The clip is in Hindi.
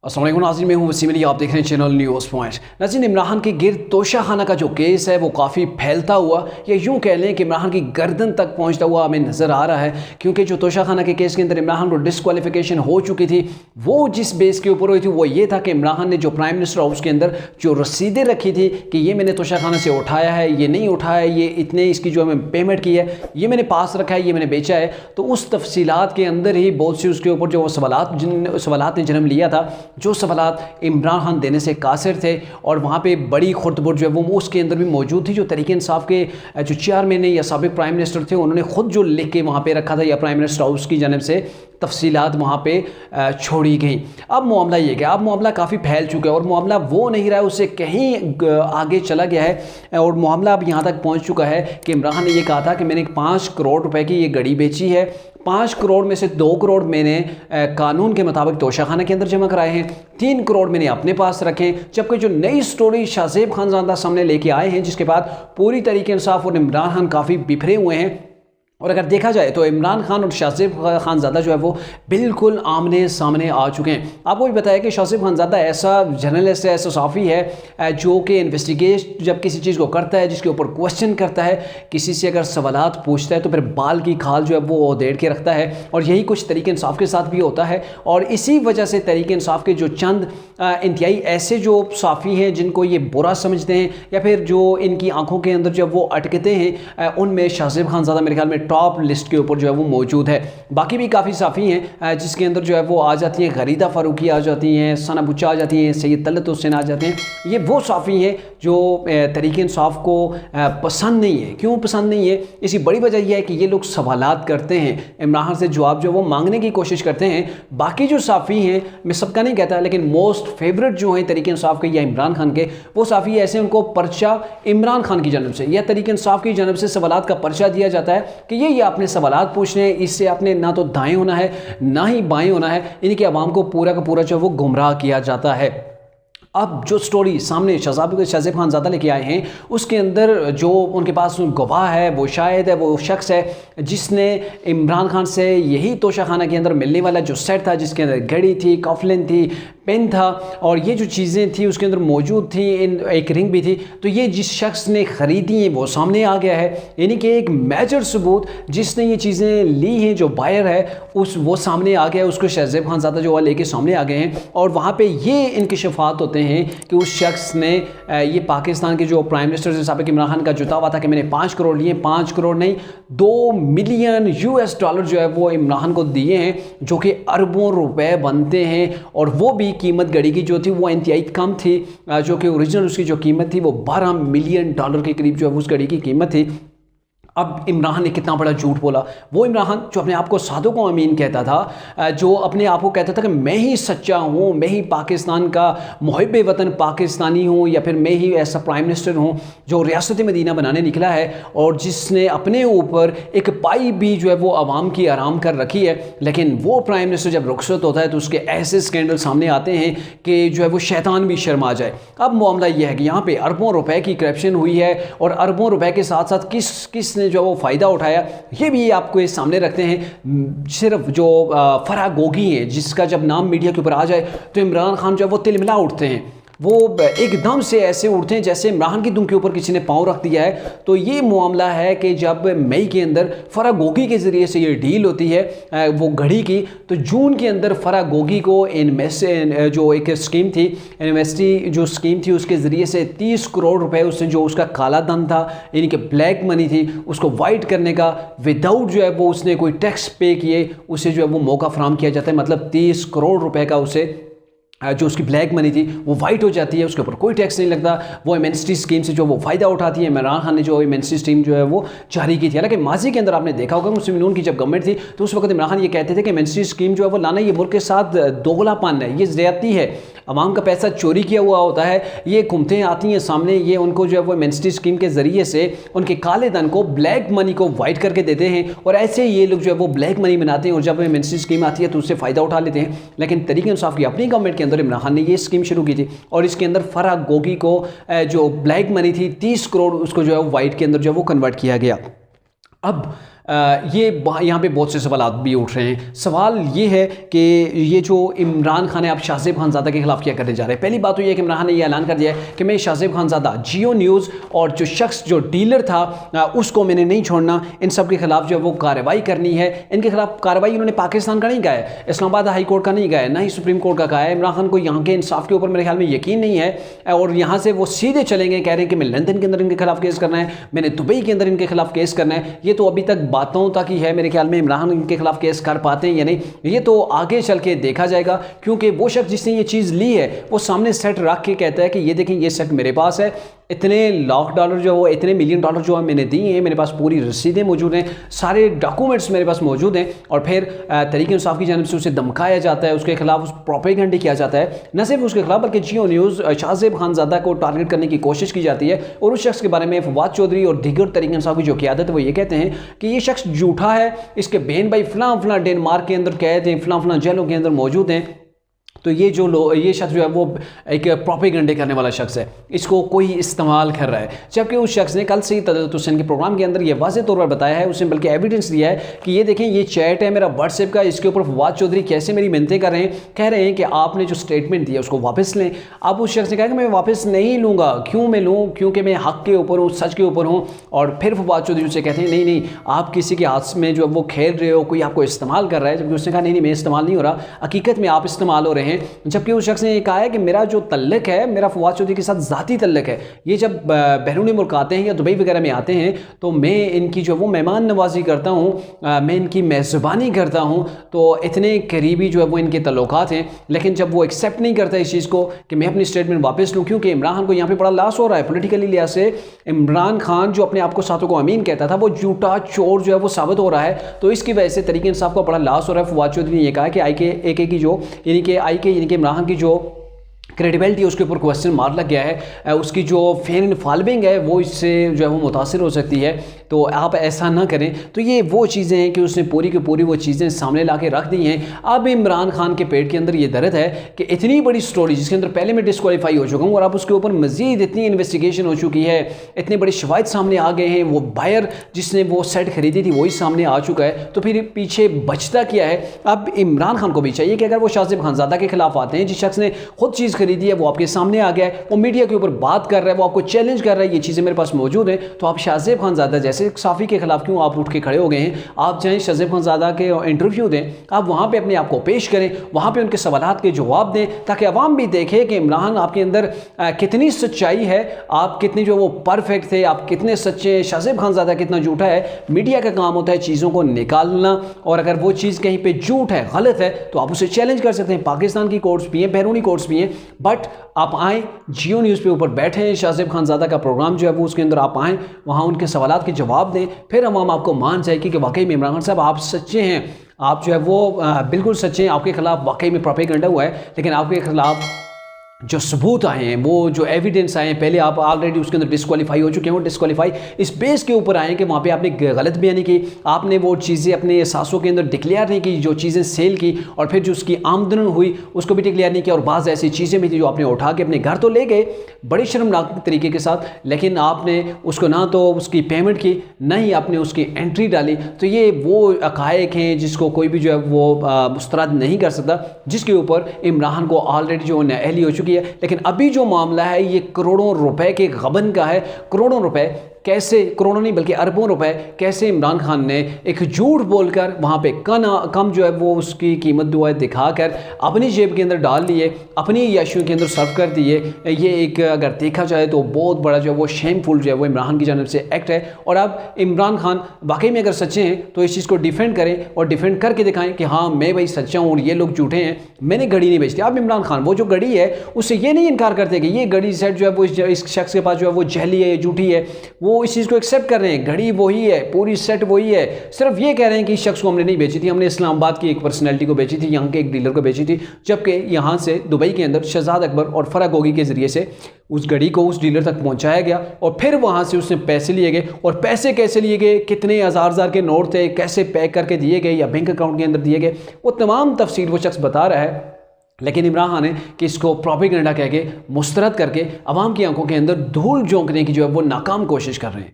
अस्सलाम वालेकुम नाज़रीन, मैं हूं वसीम अली, आप देख रहे हैं चैनल न्यूज़ पॉइंट। नाज़रीन, इमरान के गिर्द तोशाखाना का जो केस है वो काफ़ी फैलता हुआ, या यूँ कह लें कि इमरान की गर्दन तक पहुंचता हुआ हमें नज़र आ रहा है। क्योंकि जो तोशाखाना के केस के अंदर इमरान को डिस्क्वालिफिकेशन हो चुकी थी, वो जिस बेस के ऊपर हुई थी वो ये था कि इमरान ने जो प्राइम मिनिस्टर हाउस के अंदर जो रसीदें रखी थी कि ये मैंने तोशाखाना से उठाया है, ये नहीं उठाया है, ये इतने इसकी जो हमें पेमेंट की है, ये मैंने पास रखा है, ये मैंने बेचा है, तो उस तफसीलात के अंदर ही बहुत सी उसके ऊपर जो सवालात ने जन्म लिया था, जो सवालात इमरान खान देने से कासिर थे। और वहाँ पे बड़ी खुर्दबुर्द जो है वो उसके अंदर भी मौजूद थी। जो तहरीक इंसाफ के जो चेयरमैन या साबिक प्राइम मिनिस्टर थे, उन्होंने ख़ुद जो लिख के वहाँ पे रखा था या प्राइम मिनिस्टर हाउस की जानिब से तफसीलात वहाँ पे छोड़ी गई। अब मामला ये गया, अब मामला काफ़ी फैल चुका है और मामला वो नहीं रहा है, उससे कहीं आगे चला गया है। और मामला अब यहाँ तक पहुँच चुका है कि इमरान ने ये कहा था कि मैंने 5 करोड़ रुपए की ये घड़ी बेची है। 5 करोड़ में से 2 करोड़ मैंने कानून के मुताबिक तोशाखाना के अंदर जमा कराए हैं, 3 करोड़ मैंने अपने पास रखे। जबकि जो नई स्टोरी शाहज़ेब खानज़ादा सामने लेके आए हैं, जिसके बाद पूरी तरीके इंसाफ और इमरान खान काफ़ी बिखरे हुए हैं। और अगर देखा जाए तो इमरान खान और शाहज़ेब खानज़ादा जो है वो बिल्कुल आमने सामने आ चुके हैं। आपको भी बताया कि शाहज़ेब खानज़ादा ऐसा जर्नलिस्ट है, ऐसा सहाफ़ी है जो कि इन्वेस्टिगेट जब किसी चीज़ को करता है, जिसके ऊपर क्वेश्चन करता है, किसी से अगर सवालात पूछता है तो फिर बाल की खाल जो है वो उधेड़ के रखता है। और यही कुछ तहरीक इंसाफ के साथ भी होता है। और इसी वजह से तहरीक इंसाफ के जो चंद इंतहाई ऐसे जो सहाफ़ी हैं जिनको ये बुरा समझते हैं या फिर जो इनकी आंखों के अंदर जब वो अटकते हैं, उनमें शाहज़ेब खानज़ादा मेरे ख्याल में टॉप लिस्ट के ऊपर जो है वो मौजूद है। बाकी भी काफ़ी साफ़ी हैं जिसके अंदर जो है वो आ जाती हैं, गरीदा फ़ारूकी आ जाती हैं, सना बुच्चा आ जाती हैं, सैयद तलत हुसैन आ जाते हैं। ये वो साफ़ी हैं जो तहरीक इंसाफ को पसंद नहीं है। क्यों पसंद नहीं है? इसी बड़ी वजह यह है कि ये लोग सवालात करते हैं, इमरान खान से जवाब जो है वो मांगने की कोशिश करते हैं। बाकी जो साफ़ी हैं, मैं सबका नहीं कहता, लेकिन मोस्ट फेवरेट जो हैं तहरीक इंसाफ के या इमरान खान के, वो साफ़ी ऐसे उनको पर्चा इमरान खान की जानब से या तहरीक इंसाफ की जानब से सवालात का पर्चा दिया जाता है कि ये आपने सवालात पूछने हैं, इससे आपने ना तो दाएं होना है ना ही बाएं होना है। इनकी आवाम को पूरा का पूरा जो वो गुमराह किया जाता है। अब जो स्टोरी सामने शाहज़ेब खानज़ादा लेके आए हैं, उसके अंदर जो उनके पास गवाह है वो शायद है वो शख्स है जिसने इमरान खान से यही तोशाखाना के अंदर मिलने वाला जो सेट था, जिसके अंदर घड़ी थी, कफलिन थी, पेन था और ये जो चीज़ें थी उसके अंदर मौजूद थी, एक रिंग भी थी, तो ये जिस शख्स ने ख़रीदी हैं वो सामने आ गया है। यानी कि एक मेजर सबूत जिसने ये चीज़ें ली हैं, जो बायर है वो सामने आ गया है। उसको शाहज़ेब खानज़ादा जो है लेके सामने आ गए हैं और वहाँ पर ये इंकशाफात होते हैं कि उस शख्स ने ये पाकिस्तान के जो प्राइम मिनिस्टर से साबिक इमरान खान का जुता हुआ था कि मैंने 5 करोड़ लिए, 5 करोड़ नहीं 2 मिलियन US डॉलर जो है वो इमरान को दिए हैं, जो कि अरबों रुपए बनते हैं। और वो भी कीमत घड़ी की जो थी वो इंतहाई कम थी, जो कि ओरिजिनल उसकी जो कीमत थी वो 12 मिलियन डॉलर के करीब जो है उस घड़ी की कीमत थी। अब इमरान ने कितना बड़ा झूठ बोला। वो इमरान जो अपने आप को सादों को अमीन कहता था, जो अपने आप को कहता था कि मैं ही सच्चा हूँ, मैं ही पाकिस्तान का मुहिब वतन पाकिस्तानी हूँ, या फिर मैं ही ऐसा प्राइम मिनिस्टर हूँ जो रियासत मदीना बनाने निकला है और जिसने अपने ऊपर एक पाई भी जो है वो आवाम की आराम कर रखी है। लेकिन वो प्राइम मिनिस्टर जब रुखसत होता है तो उसके ऐसे स्कैंडल सामने आते हैं कि जो है वो शैतान भी शर्मा जाए। अब मामला यह है कि यहाँ पर अरबों रुपए की करप्शन हुई है और अरबों रुपए के साथ साथ किसने जो वो फ़ायदा उठाया, ये भी आपको ये सामने रखते हैं। सिर्फ जो फराह गोगी है, जिसका जब नाम मीडिया के ऊपर आ जाए तो इमरान खान जो है वो तिलमिला उठते हैं, वो एकदम से ऐसे उठते हैं जैसे इमरान की दुम के ऊपर किसी ने पाँव रख दिया है। तो ये मामला है कि जब मई के अंदर फराह गोगी के ज़रिए से ये डील होती है वो घड़ी की, तो जून के अंदर फराह गोगी को जो एक स्कीम थी, इन्वेस्टी जो स्कीम थी, उसके ज़रिए से 30 करोड़ रुपए उसने जो उसका काला धन था, यानी कि ब्लैक मनी थी, उसको वाइट करने का विदाउट जो है वो उसने कोई टैक्स पे किए उसे जो है वो मौका फराहम किया जाता है। मतलब 30 करोड़ रुपए का उसे जो उसकी ब्लैक मनी थी वो वाइट हो जाती है, उसके ऊपर कोई टैक्स नहीं लगता। वो एमएनएसटी स्कीम से जो वो फ़ायदा उठाती है। इमरान खान ने जो एमएनएसटी स्कीम जो है वो जारी की थी। हालांकि माजी के अंदर आपने देखा होगा मुस्लिम लीग की जब गवर्नमेंट थी तो उस वक्त इमरान खान ये कहते थे कि एमएनएसटी स्कीम जो है वो लाना ये मुल्क के साथ दोगलापन है, ये ज़्यादती है, आवाम का पैसा चोरी किया हुआ होता है। ये हुकूमतें आती हैं सामने, ये उनको जो है वो एमएनएसटी स्कीम के ज़रिए से उनके काले धन को, ब्लैक मनी को वाइट करके देते हैं और ऐसे ये लोग जो है वो ब्लैक मनी बनाते हैं और जब एमएनएसटी स्कीम आती है तो उससे फ़ायदा उठा लेते हैं। लेकिन तहरीक इंसाफ की अपनी गवर्नमेंट के अंदर इमरान खान ने ये स्कीम शुरू की थी और इसके अंदर फराह गोगी को जो ब्लैक मनी थी 30 करोड़ उसको जो है वाइट के अंदर जो है वो कन्वर्ट किया गया। अब ये यहाँ पे बहुत से सवाल भी उठ रहे हैं। सवाल ये है कि ये जो इमरान खान है आप शाहज़ेब खानज़ादा के खिलाफ क्या करने जा रहे हैं। पहली बात तो ये है कि इमरान खान ने ये ऐलान कर दिया है कि मैं शाहज़ेब खानज़ादा, जियो न्यूज़ और जो शख्स जो डीलर था उसको मैंने नहीं छोड़ना, इन सब के खिलाफ जो है वो कार्रवाई करनी है। इनके खिलाफ कार्रवाई उन्होंने पाकिस्तान का नहीं कहा है, इस्लामाबाद हाई कोर्ट का नहीं कहा है, ना ही सुप्रीम कोर्ट का कहा है। इमरान खान को यहाँ के इंसाफ के ऊपर मेरे ख्याल में यकीन नहीं है और यहाँ से वो सीधे चलेंगे, कह रहे हैं कि मैं लंदन के अंदर इनके खिलाफ केस करना है, मैंने दुबई के अंदर इनके खिलाफ केस करना है। ये तो अभी तक बातों तक ही है, मेरे ख्याल में इमरान इनके खिलाफ केस कर पाते हैं या नहीं ये तो आगे चल के देखा जाएगा, क्योंकि वो शख्स जिसने ये चीज़ ली है वो सामने सेट रख के कहता है कि ये देखें ये सेट मेरे पास है, इतने लाख डॉलर जो है वो इतने मिलियन डॉलर जो है मैंने दिए हैं, मेरे पास पूरी रसीदें मौजूद हैं, सारे डॉक्यूमेंट्स मेरे पास मौजूद हैं। और फिर तहरीक इंसाफ की जानिब से उसे धमकाया जाता है, उसके खिलाफ उस प्रोपेगेंडा किया जाता है, न सिर्फ उसके खिलाफ बल्कि जियो न्यूज़ शाहज़ेब खानज़ादा को टारगेट करने की कोशिश की जाती है। और उस शख्स के बारे में फवाद चौधरी और दीगर तहरीक इंसाफ की जो क़यादत है वो ये कहते हैं कि ये शख्स झूठा है, इसके बहन भाई फलां डेनमार्क के अंदर कैद हैं, फलां जेलों के अंदर मौजूद हैं। तो ये ये शख्स जो है वो एक प्रोपेगेंडे करने वाला शख्स है, इसको कोई इस्तेमाल कर रहा है। जबकि उस शख्स ने कल से ही तदत हुसैन के प्रोग्राम के अंदर ये वाज़े तौर पर बताया है, उसने बल्कि एविडेंस दिया है कि ये देखें ये चैट है मेरा व्हाट्सएप का, इसके ऊपर फवाद चौधरी कैसे मेरी मिन्नतें कर रहे हैं, कह रहे हैं कि आपने जो स्टेटमेंट दिया उसको वापस लें। अब उस शख्स ने कहा कि मैं वापस नहीं लूँगा, क्यों मैं लूँ, क्योंकि मैं हक़ के ऊपर हूँ, सच के ऊपर हूँ। और फिर फवाद चौधरी उससे कहते हैं नहीं नहीं आप किसी के हाथ में जो वो खेल रहे हो, कोई आपको इस्तेमाल कर रहा है। जबकि उसने कहा नहीं नहीं मैं इस्तेमाल नहीं हो रहा, हकीकत में आप इस्तेमाल हो रहे हैं। जबकि उस शख्स ने ये कहा है कि मेरा जो तल्लक है मेरा फवाद चौधरी के साथ ज़ाती तल्लक है, ये जब बैरूनी मुल्क आते हैं या दुबई वगैरह में आते हैं तो मैं इनकी जो वो मेहमान नवाजी करता हूँ, मैं इनकी मेज़बानी करता हूँ, तो इतने करीबी जो है वो इनके तल्लुकात हैं। लेकिन जब वो एक्सेप्ट नहीं करता इस चीज़ को कि मैं अपनी स्टेटमेंट वापस लूँ, क्योंकि इमरान खान को यहाँ पे बड़ा लॉस हो रहा है पोलिटिकली लिहाज से। इमरान खान जो अपने आप को सातों को अमीन कहता था वो झूठा चोर जो है वो साबित हो रहा है, तो इसकी वजह से तहरीक इंसाफ को बड़ा लॉस हो रहा है। फवाद चौधरी ने यह कहा कि IK की जो यानी कि इमरान खान की जो क्रेडिबिलिटी उसके ऊपर क्वेश्चन मार्क लग गया है, उसकी जो फैन फॉलोइंग है वो इससे जो है वो मुतासिर हो सकती है, तो आप ऐसा ना करें। तो ये वो चीज़ें हैं कि उसने पूरी की पूरी वो चीज़ें सामने ला के रख दी हैं। अब इमरान खान के पेट के अंदर ये दर्द है कि इतनी बड़ी स्टोरी जिसके अंदर पहले मैं डिस्क्वालीफाई हो चुका हूँ और अब उसके ऊपर मज़ीद इतनी इन्वेस्टिगेशन हो चुकी है, इतने बड़े शवाहिद सामने आ गए हैं, वो बायर जिसने वो सेट खरीदी थी वही सामने आ चुका है, तो फिर पीछे बचता क्या है। अब इमरान खान को भी चाहिए कि अगर वो शाहज़ेब खानज़ादा के खिलाफ आते हैं, जिस शख्स ने खुद चीज़ खरीदी है वो आपके सामने आ गया है, वो मीडिया के ऊपर बात कर रहा है, वो आपको चैलेंज कर रहा है, ये चीज़ें मेरे पास मौजूद हैं, तो आप शाहज़ेब खानज़ादा जैसे साफ़ी के खिलाफ क्यों आप उठ के खड़े हो गए हैं। आप चाहें शाहज़ेब खानज़ादा के इंटरव्यू दें, आप वहाँ पे अपने आप को पेश करें, वहाँ पे उनके सवालात के जवाब दें, ताकि अवाम भी देखे कि इमरान आपके अंदर कितनी सच्चाई है, आप कितने जो वो परफेक्ट थे, आप कितने सच्चे, शाहज़ेब खानज़ादा कितना झूठा है। मीडिया का काम होता है चीज़ों को निकालना, और अगर वो चीज़ कहीं पे झूठ है, गलत है, तो आप उसे चैलेंज कर सकते हैं। पाकिस्तान की कोर्ट्स भी हैं, बैरूनी कोर्ट्स भी हैं, बट आप आएँ जियो न्यूज़ पे ऊपर बैठे हैं, शाहज़ेब खानज़ादा का प्रोग्राम जो है वो उसके अंदर आप आएँ, वहाँ उनके सवालात के जवाब दें, फिर हम आपको मान जाएगी कि वाकई में इमरान खान साहब आप सच्चे हैं, आप जो है वो बिल्कुल सच्चे हैं, आपके खिलाफ वाकई में प्रोपेगेंडा हुआ है। लेकिन आपके खिलाफ जो सबूत आए हैं, वो जो एविडेंस आए हैं, पहले आप ऑलरेडी उसके अंदर डिस्क्वालीफाई हो चुके हैं, वो डिस्क्वालीफाई इस बेस के ऊपर आए हैं कि वहाँ पे आपने गलत बयानी की, आपने वो चीज़ें अपने एहसासों के अंदर डिक्लेयर नहीं की, जो चीज़ें सेल की, और फिर जो उसकी आमदन हुई उसको भी डिक्लेयर नहीं किया, और बाज़ ऐसी चीज़ें भी थी जो आपने उठा के अपने घर तो ले गए बड़ी शर्मनाक तरीके के साथ, लेकिन आपने उसको ना तो उसकी पेमेंट की, ना ही आपने उसकी एंट्री डाली। तो ये वो हक़ाइक़ हैं जिसको कोई भी जो है वो मुस्तरद नहीं कर सकता, जिसके ऊपर इमरान को ऑलरेडी जो नाअहली हो चुकी है। लेकिन अभी जो मामला है ये करोड़ों रुपए के गबन का है। करोड़ों रुपए कैसे, करोड़ों नहीं बल्कि अरबों रुपए कैसे इमरान खान ने एक झूठ बोलकर वहाँ पे कम जो है वो उसकी कीमत दुआ दिखाकर अपनी जेब के अंदर डाल लिए, अपनी याशियों के अंदर सर्व कर दिए। ये एक अगर देखा जाए तो बहुत बड़ा जो है वो शेमफुल जो है वो इमरान की जानिब से एक्ट है। और अब इमरान खान वाकई में अगर सच्चे हैं तो इस चीज़ को डिफेंड करें और डिफेंड करके दिखाएं कि हाँ मैं भाई सच्चा हूँ और ये लोग झूठे हैं, मैंने घड़ी नहीं बेचती। अब इमरान खान वो जो घड़ी है उससे ये नहीं इनकार करते कि ये घड़ी सेट जो है वो इस शख्स के पास जो है वो जहली है, झूठी है, वो इस चीज़ को एक्सेप्ट कर रहे हैं, घड़ी वही है, पूरी सेट वही है, सिर्फ ये कह रहे हैं कि इस शख्स को हमने नहीं बेची थी, हमने इस्लामाबाद की एक पर्सनैलिटी को बेची थी, यहाँ के एक डीलर को बेची थी, जबकि यहाँ से दुबई के अंदर शहजाद अकबर और फराह गोगी के ज़रिए से उस घड़ी को उस डीलर तक पहुँचाया गया और फिर वहाँ से उसने पैसे लिए गए। और पैसे कैसे लिए गए, कितने हज़ार के नोट थे, कैसे पैक करके दिए गए या बैंक अकाउंट के अंदर दिए गए, वो तमाम तफसील वो शख्स बता रहा है। लेकिन इमरान खान ने कि इसको प्रोपेगेंडा कह के मुस्तरद करके अवाम की आंखों के अंदर धूल झोंकने की जो है वो नाकाम कोशिश कर रहे हैं।